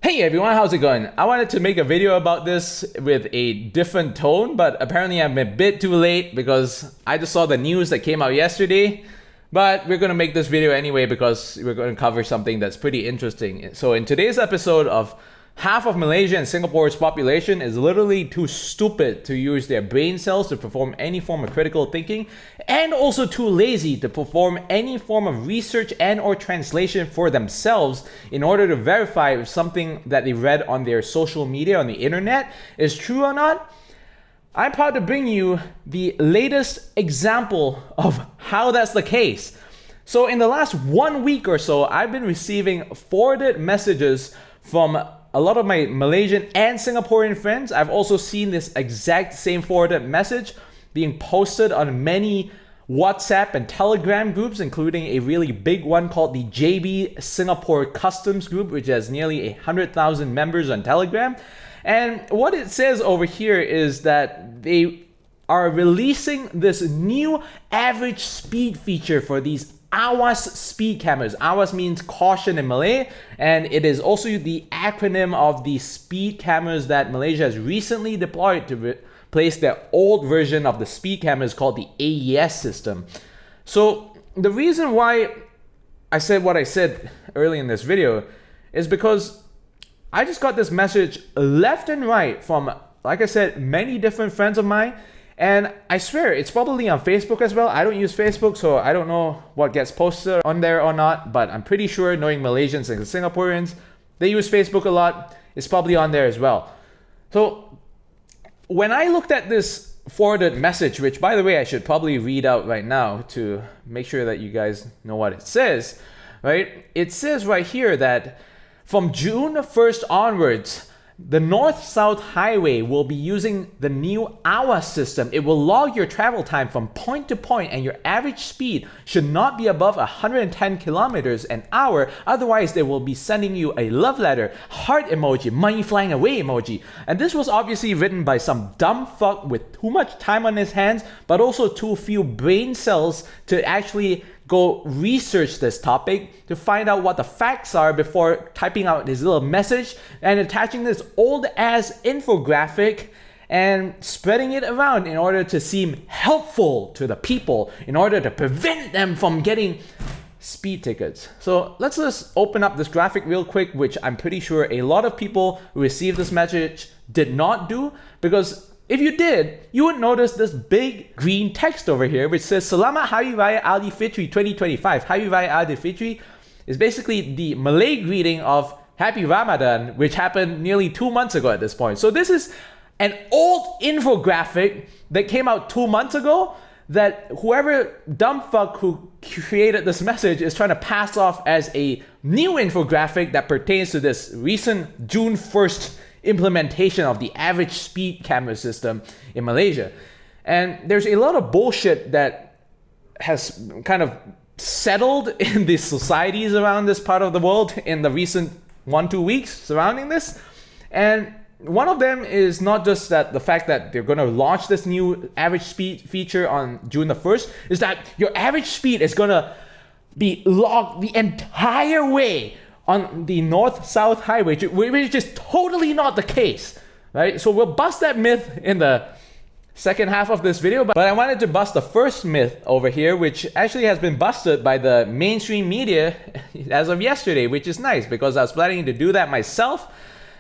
Hey everyone, how's it going? I wanted to make a video about this with a different tone, but apparently I'm a bit too late because I just saw the news that came out yesterday. But we're going to make this video anyway because we're going to cover something that's pretty interesting. So in today's episode of half of Malaysia and Singapore's population is literally too stupid to use their brain cells to perform any form of critical thinking, and also too lazy to perform any form of research and or translation for themselves in order to verify if something that they read on their social media on the internet is true or not. I'm proud to bring you the latest example of how that's the case. So in the last 1 week or so, I've been receiving forwarded messages from a lot of my Malaysian and Singaporean friends. I've also seen this exact same forwarded message being posted on many WhatsApp and Telegram groups, including a really big one called the JB Singapore Customs Group, which has nearly 100,000 members on Telegram. And what it says over here is that they are releasing this new average speed feature for these AWAS speed cameras. AWAS means caution in Malay, and it is also the acronym of the speed cameras that Malaysia has recently deployed to replace their old version of the speed cameras called the AWAS system. So the reason why I said what I said early in this video is because I just got this message left and right from, like I said, many different friends of mine. And I swear, it's probably on Facebook as well. I don't use Facebook, so I don't know what gets posted on there or not. But I'm pretty sure, knowing Malaysians and Singaporeans, they use Facebook a lot. It's probably on there as well. So when I looked at this forwarded message, which by the way, I should probably read out right now to make sure that you guys know what it says, right? It says right here that from June 1st onwards, the North-South Highway will be using the new AWAS system. It will log your travel time from point to point, and your average speed should not be above 110 kilometers an hour. Otherwise, they will be sending you a love letter, heart emoji, money flying away emoji. And this was obviously written by some dumb fuck with too much time on his hands, but also too few brain cells to actually go research this topic to find out what the facts are before typing out his little message and attaching this old ass infographic and spreading it around in order to seem helpful to the people, in order to prevent them from getting speed tickets. So let's just open up this graphic real quick, which I'm pretty sure a lot of people who received this message did not do, because if you did, you would notice this big green text over here which says Selamat Hari Raya Aidilfitri 2025. Hari Raya Aidilfitri is basically the Malay greeting of Happy Ramadan, which happened nearly 2 months ago at this point. So this is an old infographic that came out 2 months ago that whoever dumb fuck who created this message is trying to pass off as a new infographic that pertains to this recent June 1st implementation of the average speed camera system in Malaysia. And there's a lot of bullshit that has kind of settled in the societies around this part of the world in the recent 1-2 weeks surrounding this. And one of them is not just that the fact that they're going to launch this new average speed feature on June the 1st, is that your average speed is going to be logged the entire way on the North-South Highway, which is totally not the case, right? So we'll bust that myth in the second half of this video, but I wanted to bust the first myth over here, which actually has been busted by the mainstream media as of yesterday, which is nice because I was planning to do that myself.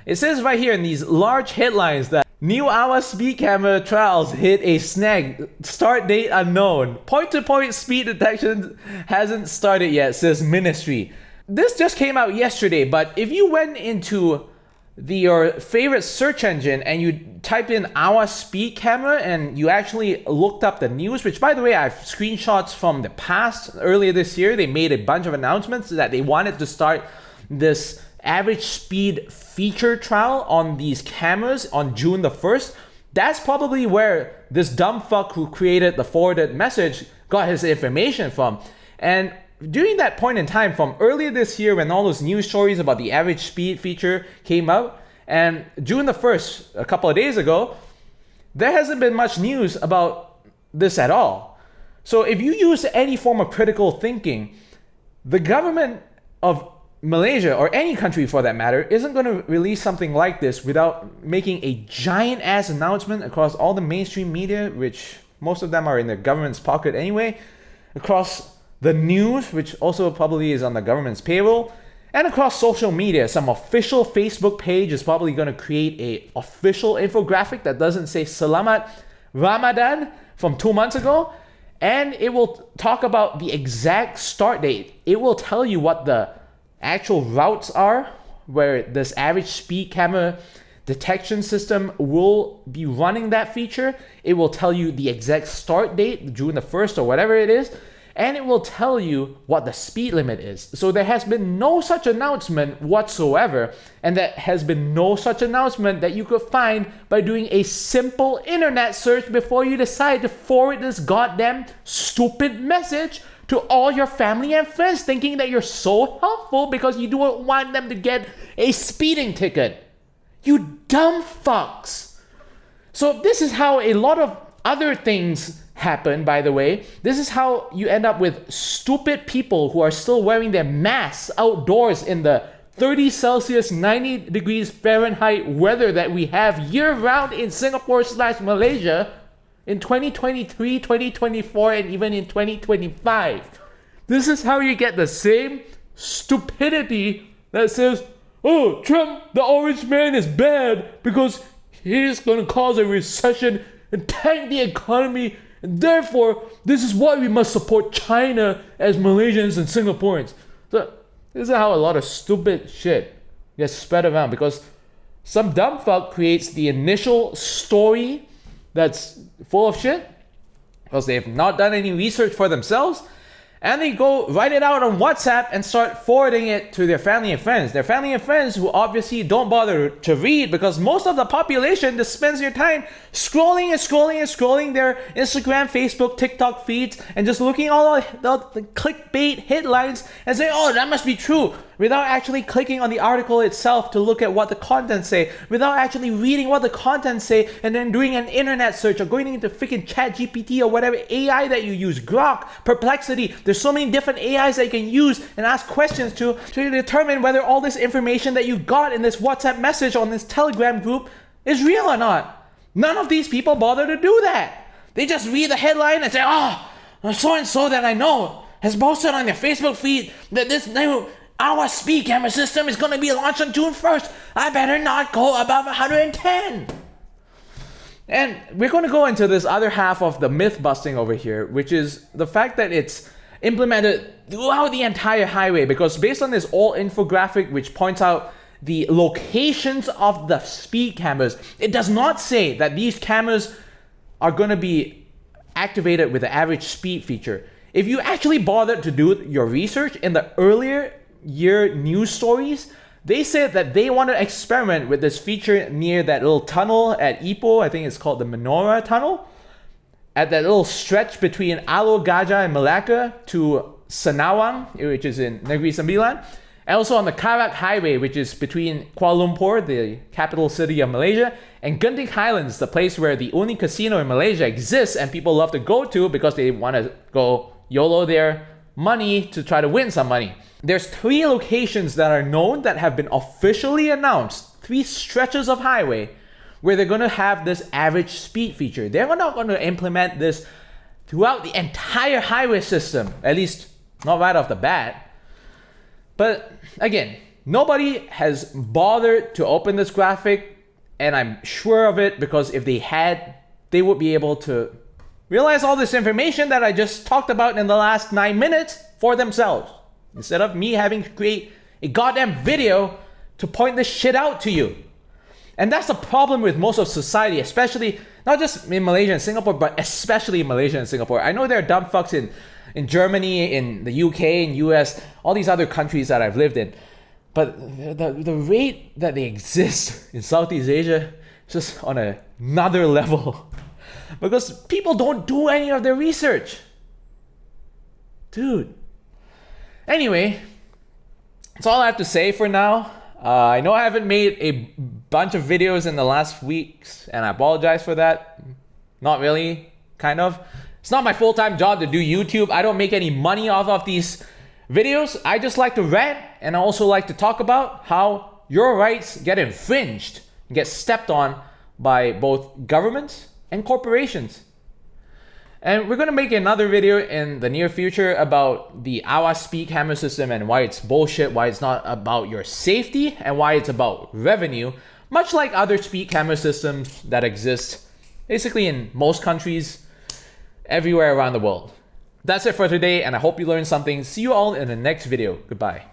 It says right here in these large headlines that new AWAS speed camera trials hit a snag, start date unknown. Point-to-point speed detection hasn't started yet, says ministry. This just came out yesterday, but if you went into your favorite search engine and you type in AWAS speed camera and you actually looked up the news, which by the way, I have screenshots from the past. Earlier this year, they made a bunch of announcements that they wanted to start this average speed feature trial on these cameras on June the 1st. That's probably where this dumb fuck who created the forwarded message got his information from. And during that point in time, from earlier this year when all those news stories about the average speed feature came out, and June the 1st, a couple of days ago, there hasn't been much news about this at all. So if you use any form of critical thinking, the government of Malaysia, or any country for that matter, isn't going to release something like this without making a giant ass announcement across all the mainstream media, which most of them are in the government's pocket anyway, across the news, which also probably is on the government's payroll, and across social media. Some official Facebook page is probably going to create a official infographic that doesn't say Selamat Ramadan from 2 months ago, and it will talk about the exact start date. It will tell you what the actual routes are, where this average speed camera detection system will be running that feature. It will tell you the exact start date, June the 1st or whatever it is, and it will tell you what the speed limit is. So there has been no such announcement whatsoever, and there has been no such announcement that you could find by doing a simple internet search before you decide to forward this goddamn stupid message to all your family and friends, thinking that you're so helpful because you don't want them to get a speeding ticket. You dumb fucks. So this is how a lot of other things happen, by the way. This is how you end up with stupid people who are still wearing their masks outdoors in the 30 Celsius, 90 degrees Fahrenheit weather that we have year-round in Singapore/Malaysia in 2023, 2024, and even in 2025. This is how you get the same stupidity that says, oh, Trump, the orange man, is bad because he's going to cause a recession and tank the economy, and therefore, this is why we must support China as Malaysians and Singaporeans. So, this is how a lot of stupid shit gets spread around, because some dumb fuck creates the initial story that's full of shit because they've not done any research for themselves, and they go write it out on WhatsApp and start forwarding it to their family and friends. Their family and friends who obviously don't bother to read, because most of the population just spends their time scrolling and scrolling and scrolling their Instagram, Facebook, TikTok feeds and just looking at all the clickbait headlines and saying, oh, that must be true, without actually clicking on the article itself to look at what the contents say, without actually reading what the contents say, and then doing an internet search or going into freaking ChatGPT or whatever AI that you use, Grok, Perplexity. There's so many different AIs that you can use and ask questions to determine whether all this information that you got in this WhatsApp message on this Telegram group is real or not. None of these people bother to do that. They just read the headline and say, oh, so-and-so that I know has posted on their Facebook feed that this new AWAS speed camera system is going to be launched on June 1st. I better not go above 110. And we're going to go into this other half of the myth busting over here, which is the fact that it's implemented throughout the entire highway, because based on this old infographic which points out the locations of the speed cameras, it does not say that these cameras are going to be activated with the average speed feature. If you actually bothered to do your research in the earlier year news stories, they said that they want to experiment with this feature near that little tunnel at Ipoh. I think it's called the Menorah Tunnel, at that little stretch between Alor Gajah and Malacca to Senawang, which is in Negeri Sembilan, and also on the Karak Highway, which is between Kuala Lumpur, the capital city of Malaysia, and Genting Highlands, the place where the only casino in Malaysia exists and people love to go to because they want to go YOLO their money to try to win some money. There's 3 locations that are known that have been officially announced, 3 stretches of highway where they're going to have this average speed feature. They're not going to implement this throughout the entire highway system, at least not right off the bat. But again, nobody has bothered to open this graphic, and I'm sure of it, because if they had, they would be able to realize all this information that I just talked about in the last 9 minutes for themselves, instead of me having to create a goddamn video to point this shit out to you. And that's the problem with most of society, especially not just in Malaysia and Singapore, but especially in Malaysia and Singapore. I know there are dumb fucks in Germany, in the UK, in US, all these other countries that I've lived in. But the rate that they exist in Southeast Asia is just on another level. Because people don't do any of their research. Dude. Anyway, that's all I have to say for now. I know I haven't made a bunch of videos in the last weeks, and I apologize for that. Not really, kind of. It's not my full-time job to do YouTube. I don't make any money off of these videos. I just like to rant and I also like to talk about how your rights get infringed, get stepped on by both governments and corporations. And we're going to make another video in the near future about the AWAS speed camera system and why it's bullshit, why it's not about your safety, and why it's about revenue, much like other speed camera systems that exist basically in most countries everywhere around the world. That's it for today, and I hope you learned something. See you all in the next video. Goodbye.